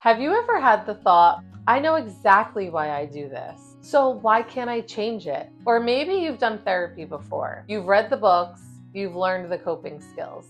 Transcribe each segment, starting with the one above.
Have you ever had the thought, I know exactly why I do this, so why can't I change it? Or maybe you've done therapy before. You've read the books, you've learned the coping skills.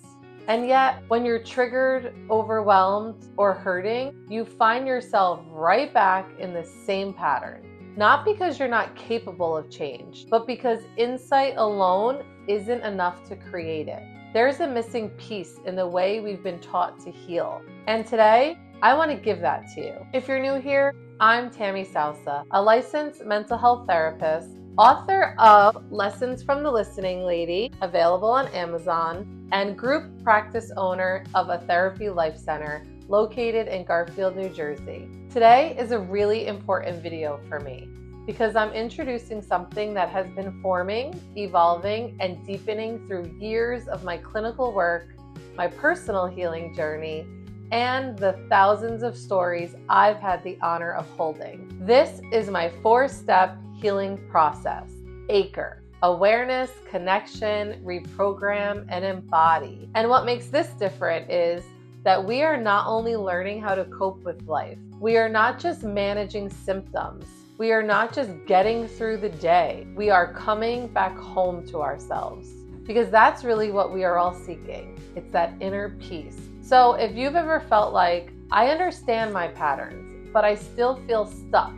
And yet, when you're triggered, overwhelmed, or hurting, you find yourself right back in the same pattern. Not because you're not capable of change, but because insight alone isn't enough to create it. There's a missing piece in the way we've been taught to heal. And today, I want to give that to you. If you're new here, I'm Tammy Sousa, a licensed mental health therapist, author of Lessons from the Listening Lady, available on Amazon, and group practice owner of a therapy life center located in Garfield, New Jersey. Today is a really important video for me because I'm introducing something that has been forming, evolving, and deepening through years of my clinical work, my personal healing journey, and the thousands of stories I've had the honor of holding. This is my 4-step healing process, A.C.R.E. Awareness, connection, reprogram, and embody. And what makes this different is that we are not only learning how to cope with life, we are not just managing symptoms, we are not just getting through the day, we are coming back home to ourselves. Because that's really what we are all seeking. It's that inner peace. So if you've ever felt like, I understand my patterns, but I still feel stuck.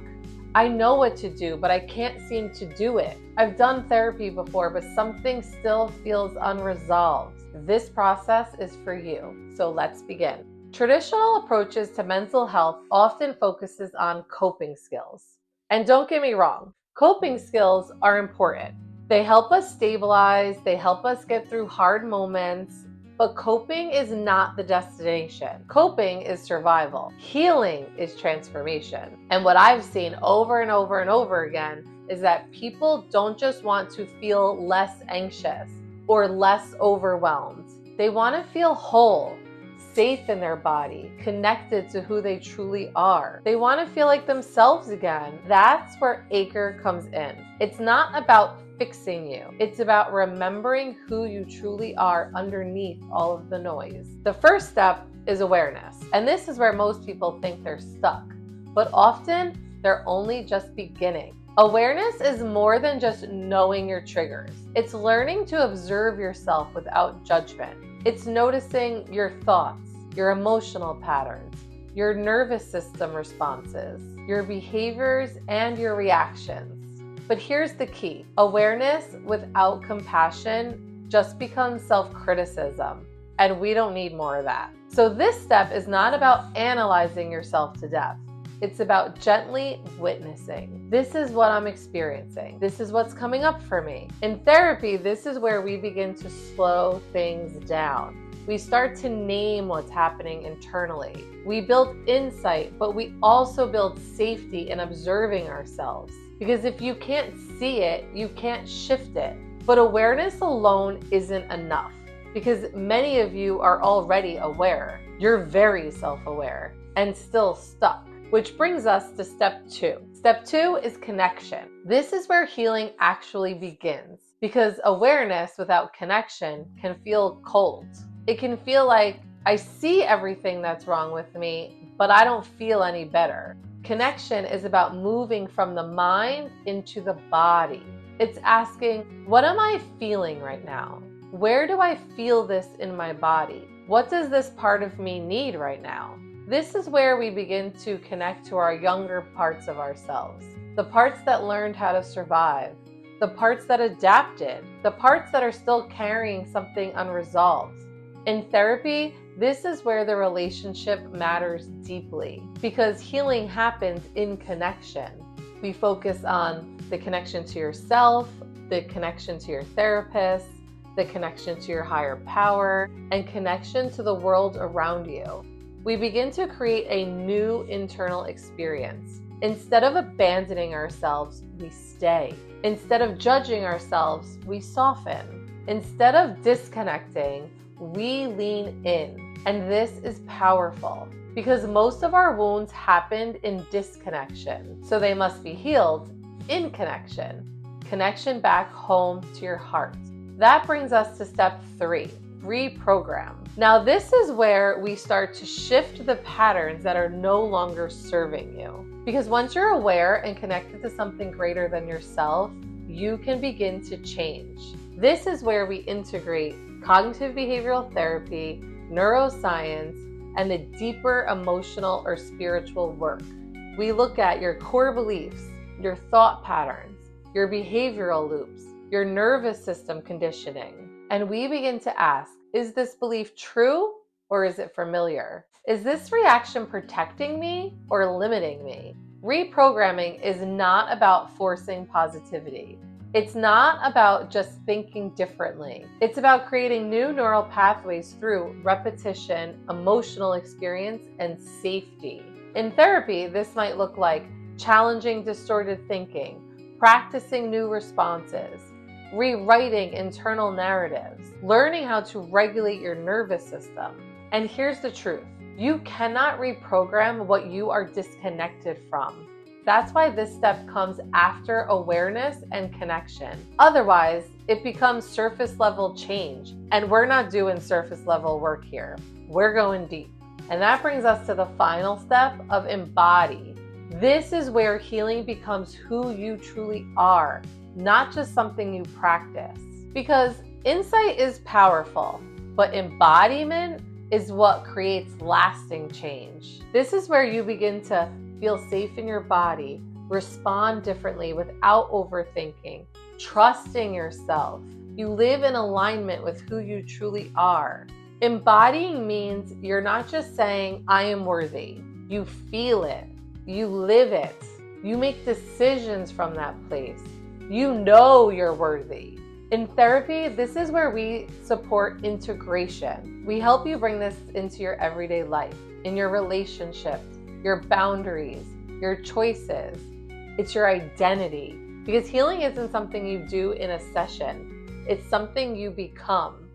I know what to do, but I can't seem to do it. I've done therapy before, but something still feels unresolved. This process is for you. So let's begin. Traditional approaches to mental health often focuses on coping skills. And don't get me wrong, coping skills are important. They help us stabilize, they help us get through hard moments, but coping is not the destination. Coping is survival. Healing is transformation. And what I've seen over and over and over again is that people don't just want to feel less anxious or less overwhelmed. They want to feel whole, safe in their body, connected to who they truly are. They want to feel like themselves again. That's where A.C.R.E. comes in. It's not about fixing you. It's about remembering who you truly are underneath all of the noise. The first step is awareness. And this is where most people think they're stuck, but often they're only just beginning. Awareness is more than just knowing your triggers. It's learning to observe yourself without judgment. It's noticing your thoughts, your emotional patterns, your nervous system responses, your behaviors, and your reactions. But here's the key. Awareness without compassion just becomes self-criticism, and we don't need more of that. So this step is not about analyzing yourself to death. It's about gently witnessing. This is what I'm experiencing. This is what's coming up for me. In therapy, this is where we begin to slow things down. We start to name what's happening internally. We build insight, but we also build safety in observing ourselves. Because if you can't see it, you can't shift it. But awareness alone isn't enough, because many of you are already aware. You're very self-aware and still stuck, which brings us to step 2. Step 2 is connection. This is where healing actually begins, because awareness without connection can feel cold. It can feel like, I see everything that's wrong with me, but I don't feel any better. Connection is about moving from the mind into the body. It's asking, what am I feeling right now? Where do I feel this in my body? What does this part of me need right now? This is where we begin to connect to our younger parts of ourselves, the parts that learned how to survive, the parts that adapted, the parts that are still carrying something unresolved. In therapy, this is where the relationship matters deeply, because healing happens in connection. We focus on the connection to yourself, the connection to your therapist, the connection to your higher power, and connection to the world around you. We begin to create a new internal experience. Instead of abandoning ourselves, we stay. Instead of judging ourselves, we soften. Instead of disconnecting, we lean in. And this is powerful because most of our wounds happened in disconnection. So they must be healed in connection. Connection back home to your heart. That brings us to step 3. Reprogram. Now, this is where we start to shift the patterns that are no longer serving you. Because once you're aware and connected to something greater than yourself, you can begin to change. This is where we integrate cognitive behavioral therapy, neuroscience, and the deeper emotional or spiritual work. We look at your core beliefs, your thought patterns, your behavioral loops, your nervous system conditioning, and we begin to ask, is this belief true or is it familiar? Is this reaction protecting me or limiting me? Reprogramming is not about forcing positivity. It's not about just thinking differently. It's about creating new neural pathways through repetition, emotional experience, and safety. In therapy, this might look like challenging distorted thinking, practicing new responses, rewriting internal narratives, learning how to regulate your nervous system. And here's the truth. You cannot reprogram what you are disconnected from. That's why this step comes after awareness and connection. Otherwise, it becomes surface level change. And we're not doing surface level work here. We're going deep. And that brings us to the final step of embody. This is where healing becomes who you truly are, not just something you practice. Because insight is powerful, but embodiment is what creates lasting change. This is where you begin to feel safe in your body, respond differently without overthinking, trusting yourself. You live in alignment with who you truly are. Embodying means you're not just saying, I am worthy. You feel it. You live it. You make decisions from that place. You know you're worthy. In therapy, this is where we support integration. We help you bring this into your everyday life, in your relationships, your boundaries, your choices. It's your identity. Because healing isn't something you do in a session. It's something you become.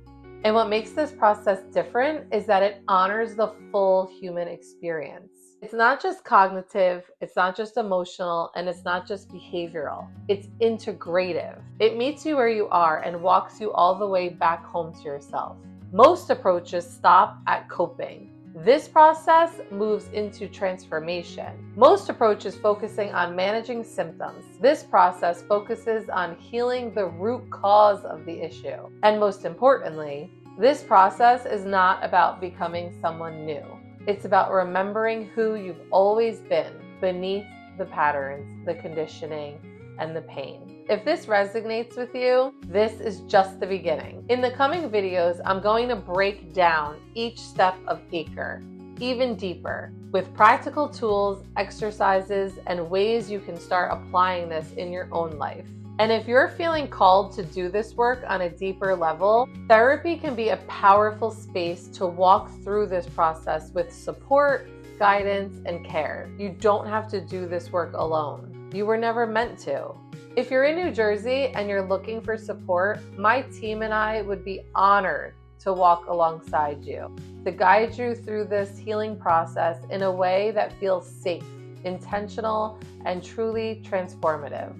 And what makes this process different is that it honors the full human experience. It's not just cognitive, it's not just emotional, and it's not just behavioral. It's integrative. It meets you where you are and walks you all the way back home to yourself. Most approaches stop at coping. This process moves into transformation. Most approaches focusing on managing symptoms. This process focuses on healing the root cause of the issue. And most importantly, this process is not about becoming someone new. It's about remembering who you've always been beneath the patterns, the conditioning, and the pain. If this resonates with you, this is just the beginning. In the coming videos, I'm going to break down each step of A.C.R.E even deeper with practical tools, exercises, and ways you can start applying this in your own life. And if you're feeling called to do this work on a deeper level, therapy can be a powerful space to walk through this process with support, guidance, and care. You don't have to do this work alone. You were never meant to. If you're in New Jersey and you're looking for support, my team and I would be honored to walk alongside you, to guide you through this healing process in a way that feels safe, intentional, and truly transformative.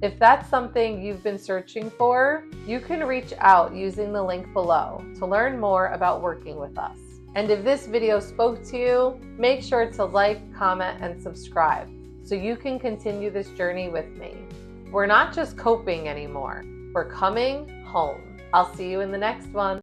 If that's something you've been searching for, you can reach out using the link below to learn more about working with us. And if this video spoke to you, make sure to like, comment, and subscribe so you can continue this journey with me. We're not just coping anymore, we're coming home. I'll see you in the next one.